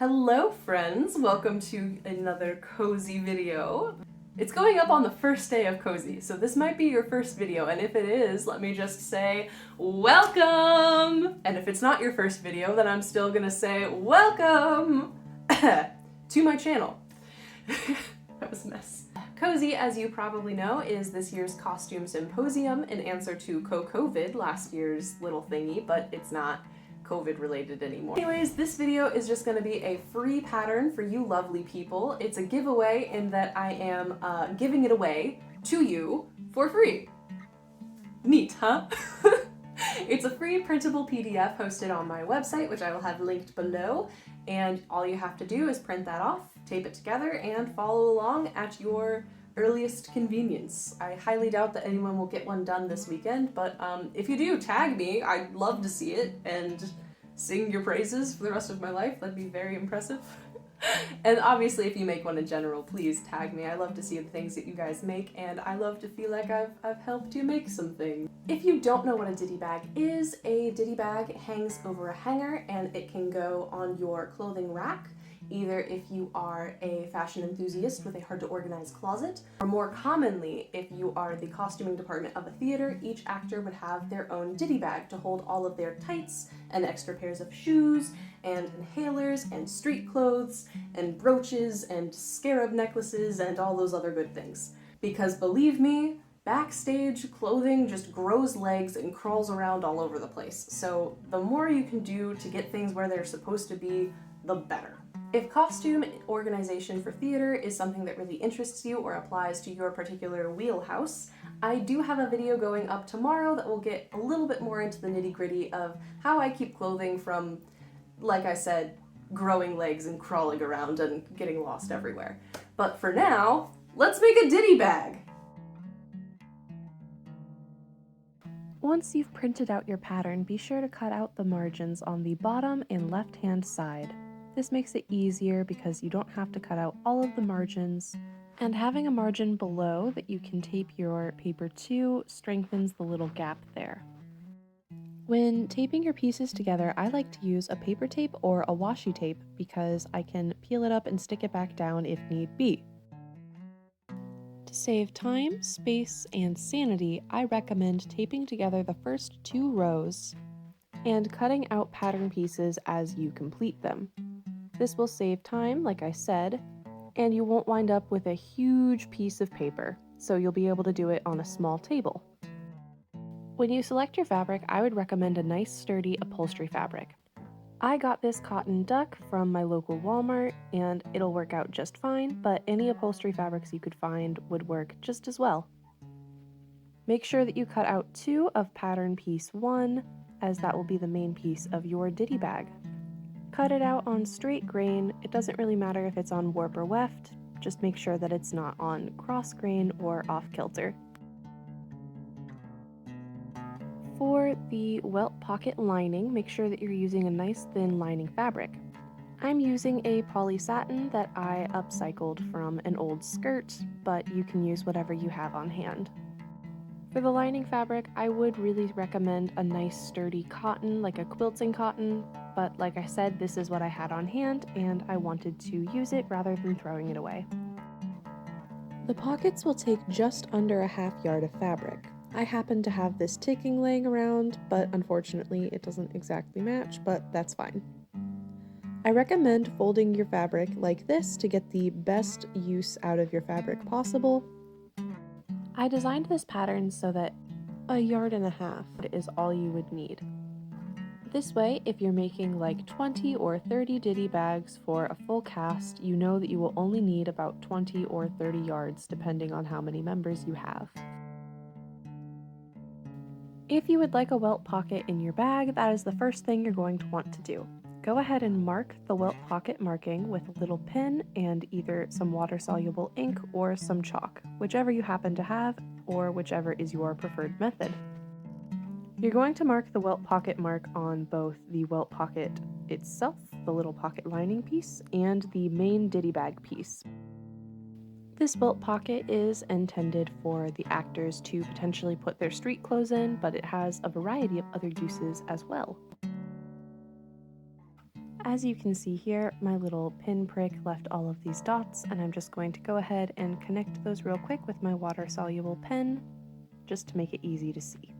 Hello friends, welcome to another CoSy video. It's going up on the first day of CoSy, so this might be your first video, and if it is, let me just say welcome! And if it's not your first video, then I'm still gonna say welcome to my channel. That was a mess. CoSy, as you probably know, is this year's costume symposium in answer to COVID, last year's little thingy, but it's not COVID related anymore. Anyways, this video is just going to be a free pattern for you lovely people. It's a giveaway in that I am giving it away to you for free. Neat, huh? It's a free printable PDF hosted on my website, which I will have linked below, and all you have to do is print that off, tape it together, and follow along at your earliest convenience. I highly doubt that anyone will get one done this weekend, but if you do, tag me. I'd love to see it and sing your praises for the rest of my life. That'd be very impressive. And obviously, if you make one in general, please tag me. I love to see the things that you guys make, and I love to feel like I've helped you make something. If you don't know what a ditty bag is, a ditty bag hangs over a hanger, and it can go on your clothing rack, either if you are a fashion enthusiast with a hard-to-organize closet, or more commonly, if you are the costuming department of a theater, each actor would have their own ditty bag to hold all of their tights and extra pairs of shoes and inhalers and street clothes and brooches and scarab necklaces and all those other good things. Because believe me, backstage clothing just grows legs and crawls around all over the place. So the more you can do to get things where they're supposed to be, the better. If costume organization for theater is something that really interests you or applies to your particular wheelhouse, I do have a video going up tomorrow that will get a little bit more into the nitty-gritty of how I keep clothing from, like I said, growing legs and crawling around and getting lost everywhere. But for now, let's make a ditty bag! Once you've printed out your pattern, be sure to cut out the margins on the bottom and left-hand side. This makes it easier because you don't have to cut out all of the margins, and having a margin below that you can tape your paper to strengthens the little gap there. When taping your pieces together, I like to use a paper tape or a washi tape because I can peel it up and stick it back down if need be. To save time, space, and sanity, I recommend taping together the first 2 rows and cutting out pattern pieces as you complete them. This will save time, like I said, and you won't wind up with a huge piece of paper, so you'll be able to do it on a small table. When you select your fabric, I would recommend a nice sturdy upholstery fabric. I got this cotton duck from my local Walmart, and it'll work out just fine, but any upholstery fabrics you could find would work just as well. Make sure that you cut out 2 of pattern piece 1, as that will be the main piece of your ditty bag. Cut it out on straight grain. It doesn't really matter if it's on warp or weft, just make sure that it's not on cross grain or off kilter. For the welt pocket lining, make sure that you're using a nice thin lining fabric. I'm using a poly satin that I upcycled from an old skirt, but you can use whatever you have on hand. For the lining fabric, I would really recommend a nice sturdy cotton, like a quilting cotton, but like I said, this is what I had on hand, and I wanted to use it rather than throwing it away. The pockets will take just under a ½ yard of fabric. I happen to have this ticking laying around, but unfortunately it doesn't exactly match, but that's fine. I recommend folding your fabric like this to get the best use out of your fabric possible. I designed this pattern so that 1.5 yards is all you would need. This way, if you're making like 20 or 30 ditty bags for a full cast, you know that you will only need about 20 or 30 yards depending on how many members you have. If you would like a welt pocket in your bag, that is the first thing you're going to want to do. Go ahead and mark the welt pocket marking with a little pin and either some water-soluble ink or some chalk, whichever you happen to have or whichever is your preferred method. You're going to mark the welt pocket mark on both the welt pocket itself, the little pocket lining piece, and the main ditty bag piece. This welt pocket is intended for the actors to potentially put their street clothes in, but it has a variety of other uses as well. As you can see here, my little pin prick left all of these dots, and I'm just going to go ahead and connect those real quick with my water-soluble pen, just to make it easy to see.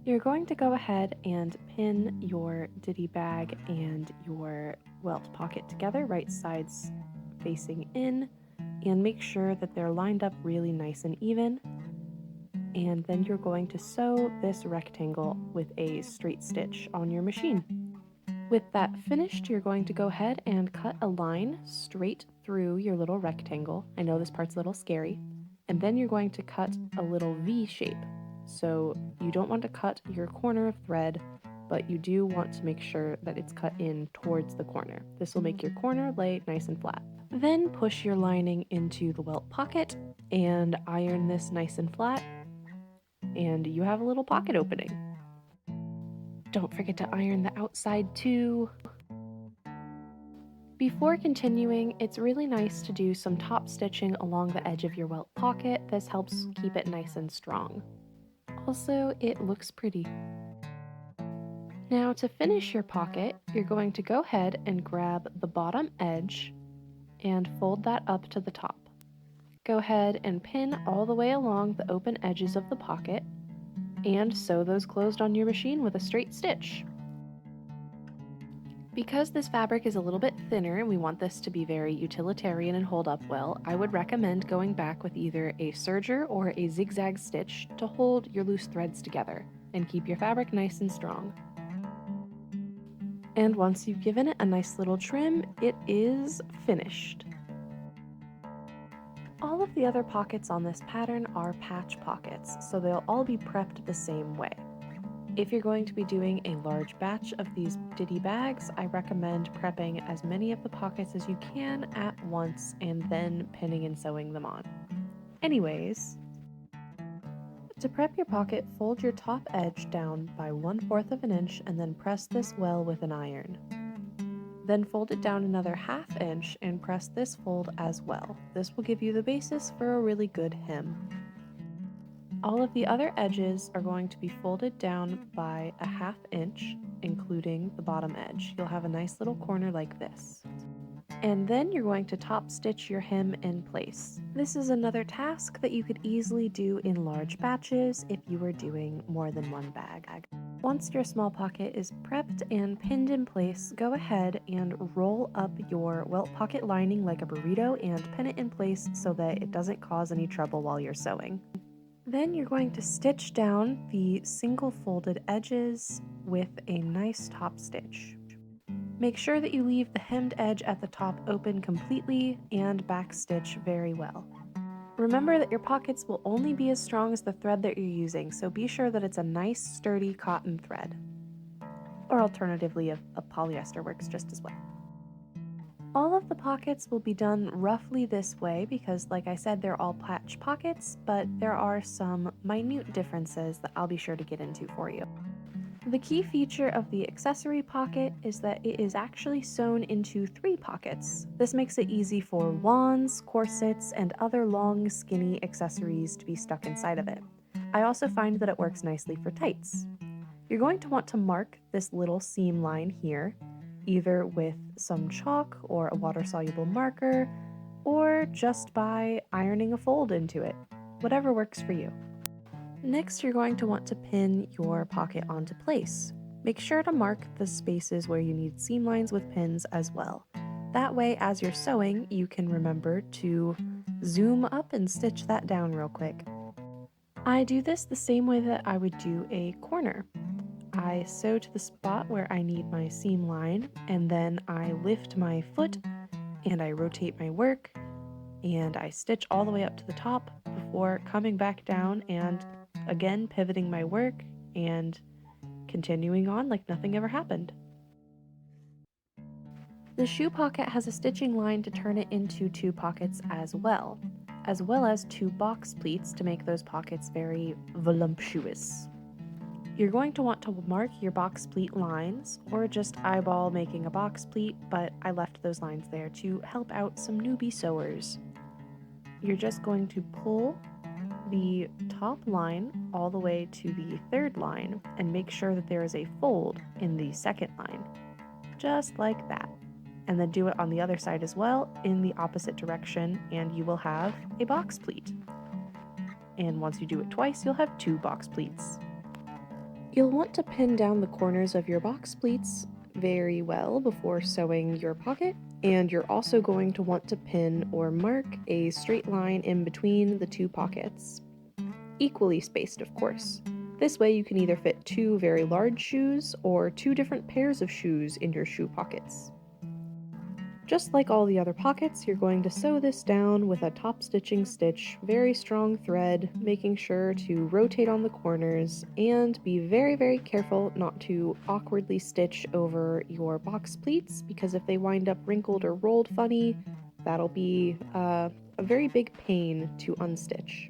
You're going to go ahead and pin your ditty bag and your Welt pocket together, right sides facing in, and make sure that they're lined up really nice and even. And then you're going to sew this rectangle with a straight stitch on your machine. With that finished, you're going to go ahead and cut a line straight through your little rectangle. I know this part's a little scary. And then you're going to cut a little V shape. So you don't want to cut your corner of thread, but you do want to make sure that it's cut in towards the corner. This will make your corner lay nice and flat. Then push your lining into the Welt pocket and iron this nice and flat, and you have a little pocket opening. Don't forget to iron the outside too. Before continuing, it's really nice to do some top stitching along the edge of your Welt pocket. This helps keep it nice and strong. Also, it looks pretty. Now to finish your pocket, you're going to go ahead and grab the bottom edge and fold that up to the top. Go ahead and pin all the way along the open edges of the pocket and sew those closed on your machine with a straight stitch. Because this fabric is a little bit thinner and we want this to be very utilitarian and hold up well, I would recommend going back with either a serger or a zigzag stitch to hold your loose threads together and keep your fabric nice and strong. And once you've given it a nice little trim, it is finished. All of the other pockets on this pattern are patch pockets, so they'll all be prepped the same way. If you're going to be doing a large batch of these ditty bags, I recommend prepping as many of the pockets as you can at once and then pinning and sewing them on. Anyways, to prep your pocket, fold your top edge down by 1/4 of an inch and then press this well with an iron. Then fold it down another 1/2 inch and press this fold as well. This will give you the basis for a really good hem. All of the other edges are going to be folded down by a 1/2 inch, including the bottom edge. You'll have a nice little corner like this. And then you're going to top stitch your hem in place. This is another task that you could easily do in large batches if you were doing more than one bag. Once your small pocket is prepped and pinned in place, go ahead and roll up your Welt pocket lining like a burrito and pin it in place so that it doesn't cause any trouble while you're sewing. Then you're going to stitch down the single folded edges with a nice top stitch. Make sure that you leave the hemmed edge at the top open completely and backstitch very well. Remember that your pockets will only be as strong as the thread that you're using, so be sure that it's a nice sturdy cotton thread. Or alternatively, a polyester works just as well. All of the pockets will be done roughly this way because, like I said, they're all patch pockets, but there are some minute differences that I'll be sure to get into for you. The key feature of the accessory pocket is that it is actually sewn into 3 pockets. This makes it easy for wands, corsets, and other long, skinny accessories to be stuck inside of it. I also find that it works nicely for tights. You're going to want to mark this little seam line here, either with some chalk or a water-soluble marker, or just by ironing a fold into it. Whatever works for you. Next, you're going to want to pin your pocket onto place. Make sure to mark the spaces where you need seam lines with pins as well. That way, as you're sewing, you can remember to zoom up and stitch that down real quick. I do this the same way that I would do a corner. I sew to the spot where I need my seam line, and then I lift my foot and I rotate my work, and I stitch all the way up to the top before coming back down and again pivoting my work and continuing on like nothing ever happened. The shoe pocket has a stitching line to turn it into 2 pockets as well as 2 box pleats to make those pockets very voluptuous. You're going to want to mark your box pleat lines or just eyeball making a box pleat, but I left those lines there to help out some newbie sewers. You're just going to pull the top line all the way to the 3rd line and make sure that there is a fold in the 2nd line. just like that. And then do it on the other side as well in the opposite direction, and you will have a box pleat. And once you do it twice, you'll have 2 box pleats. You'll want to pin down the corners of your box pleats very well before sewing your pocket, and you're also going to want to pin or mark a straight line in between the 2 pockets. Equally spaced, of course. This way you can either fit 2 very large shoes or 2 different pairs of shoes in your shoe pockets. Just like all the other pockets, you're going to sew this down with a top stitching stitch, very strong thread, making sure to rotate on the corners and be very, very careful not to awkwardly stitch over your box pleats, because if they wind up wrinkled or rolled funny, that'll be a very big pain to unstitch.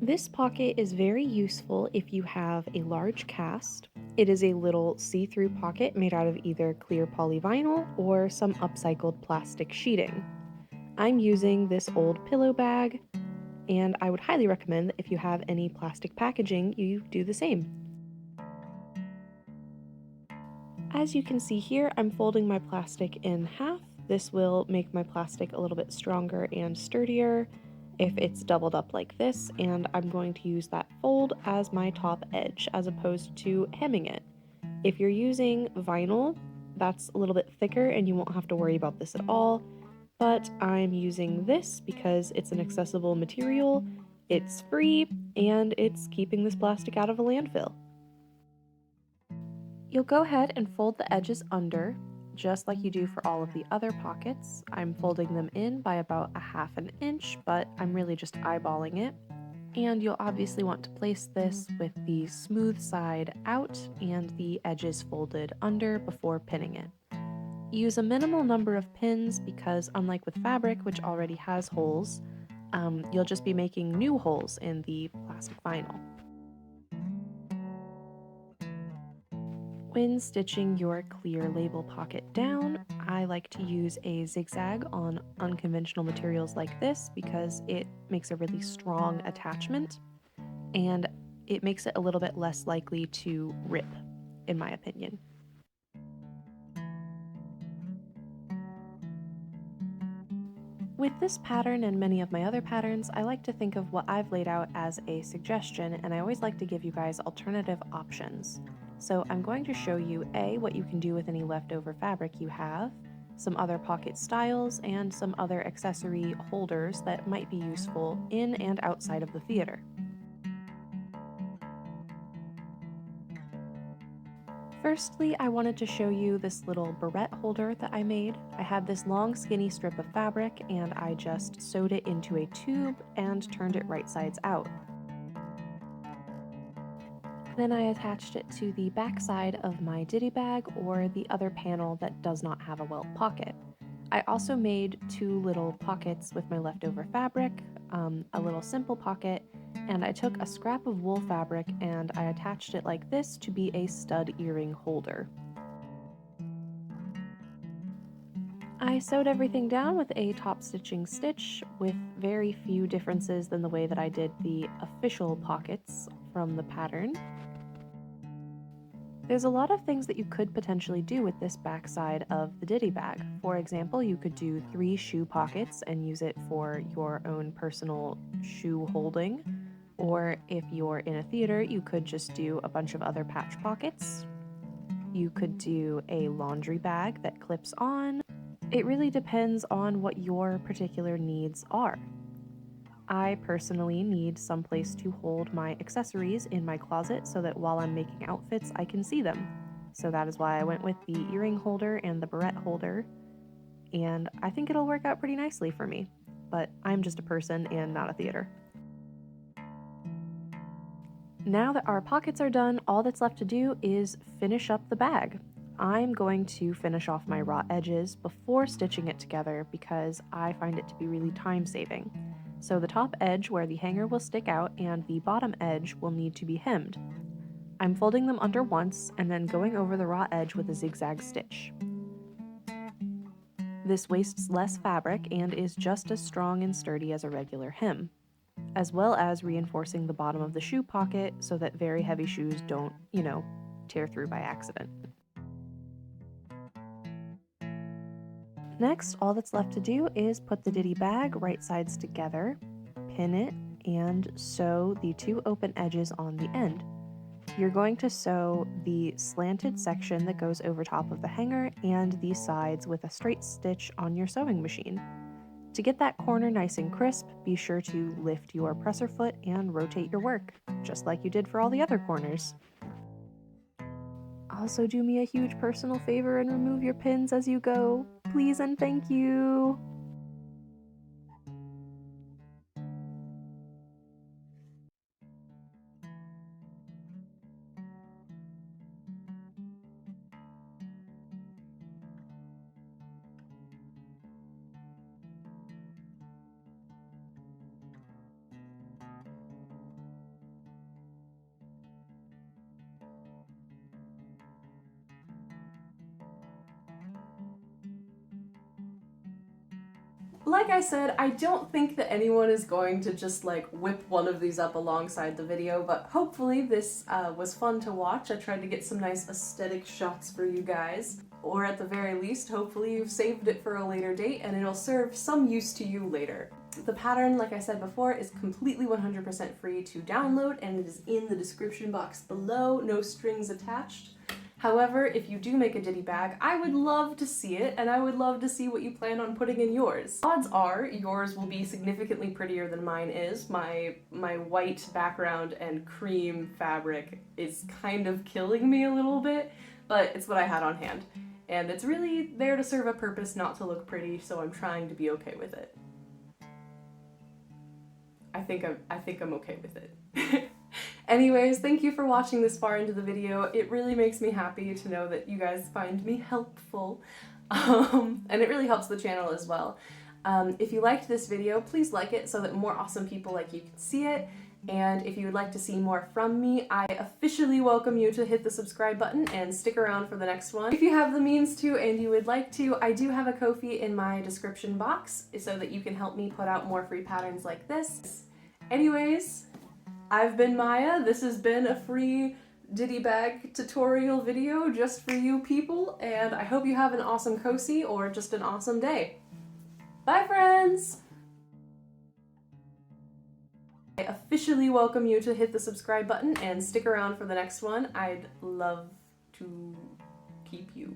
This pocket is very useful if you have a large cast. It is a little see-through pocket made out of either clear polyvinyl or some upcycled plastic sheeting. I'm using this old pillow bag, and I would highly recommend that if you have any plastic packaging, you do the same. As you can see here, I'm folding my plastic in half. This will make my plastic a little bit stronger and sturdier if it's doubled up like this, and I'm going to use that fold as my top edge as opposed to hemming it. If you're using vinyl, that's a little bit thicker and you won't have to worry about this at all, but I'm using this because it's an accessible material, it's free, and it's keeping this plastic out of a landfill. You'll go ahead and fold the edges under, just like you do for all of the other pockets. I'm folding them in by about 1/2 inch, but I'm really just eyeballing it. And you'll obviously want to place this with the smooth side out and the edges folded under before pinning it. Use a minimal number of pins because, unlike with fabric, which already has holes, you'll just be making new holes in the plastic vinyl. When stitching your clear label pocket down, I like to use a zigzag on unconventional materials like this because it makes a really strong attachment and it makes it a little bit less likely to rip, in my opinion. With this pattern and many of my other patterns, I like to think of what I've laid out as a suggestion, and I always like to give you guys alternative options. So I'm going to show you what you can do with any leftover fabric you have, some other pocket styles, and some other accessory holders that might be useful in and outside of the theater. Firstly, I wanted to show you this little barrette holder that I made. I had this long skinny strip of fabric and I just sewed it into a tube and turned it right sides out. Then I attached it to the back side of my ditty bag or the other panel that does not have a welt pocket. I also made 2 little pockets with my leftover fabric, a little simple pocket, and I took a scrap of wool fabric and I attached it like this to be a stud earring holder. I sewed everything down with a top stitching stitch with very few differences than the way that I did the official pockets from the pattern. There's a lot of things that you could potentially do with this backside of the ditty bag. For example, you could do 3 shoe pockets and use it for your own personal shoe holding. Or if you're in a theater, you could just do a bunch of other patch pockets. You could do a laundry bag that clips on. It really depends on what your particular needs are. I personally need some place to hold my accessories in my closet so that while I'm making outfits, I can see them. So that is why I went with the earring holder and the barrette holder, and I think it'll work out pretty nicely for me. But I'm just a person and not a theater. Now that our pockets are done, all that's left to do is finish up the bag. I'm going to finish off my raw edges before stitching it together because I find it to be really time-saving. So the top edge where the hanger will stick out and the bottom edge will need to be hemmed. I'm folding them under once and then going over the raw edge with a zigzag stitch. This wastes less fabric and is just as strong and sturdy as a regular hem, as well as reinforcing the bottom of the shoe pocket so that very heavy shoes don't, tear through by accident. Next, all that's left to do is put the ditty bag right sides together, pin it, and sew the 2 open edges on the end. You're going to sew the slanted section that goes over top of the hanger and the sides with a straight stitch on your sewing machine. To get that corner nice and crisp, be sure to lift your presser foot and rotate your work, just like you did for all the other corners. Also, do me a huge personal favor and remove your pins as you go. Please and thank you. Like I said, I don't think that anyone is going to just like whip one of these up alongside the video, but hopefully this was fun to watch. I tried to get some nice aesthetic shots for you guys. Or at the very least, hopefully you've saved it for a later date and it'll serve some use to you later. The pattern, like I said before, is completely 100% free to download and it is in the description box below, no strings attached. However, if you do make a ditty bag, I would love to see it, and I would love to see what you plan on putting in yours. Odds are yours will be significantly prettier than mine is. My white background and cream fabric is kind of killing me a little bit, but it's what I had on hand. And it's really there to serve a purpose, not to look pretty, so I'm trying to be okay with it. I think I'm okay with it. Anyways, thank you for watching this far into the video. It really makes me happy to know that you guys find me helpful, and it really helps the channel as well. If you liked this video, please like it so that more awesome people like you can see it, and if you would like to see more from me, I officially welcome you to hit the subscribe button and stick around for the next one. If you have the means to and you would like to, I do have a Ko-fi in my description box so that you can help me put out more free patterns like this. Anyways, I've been Maya. This has been a free ditty bag tutorial video just for you people, and I hope you have an awesome CoSy or just an awesome day. Bye, friends! I officially welcome you to hit the subscribe button and stick around for the next one. I'd love to keep you.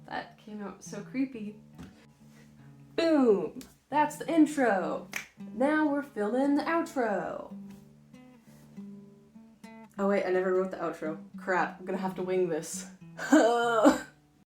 That came out so creepy. Boom! That's the intro. Now we're filming the outro. Oh wait, I never wrote the outro. Crap, I'm gonna have to wing this.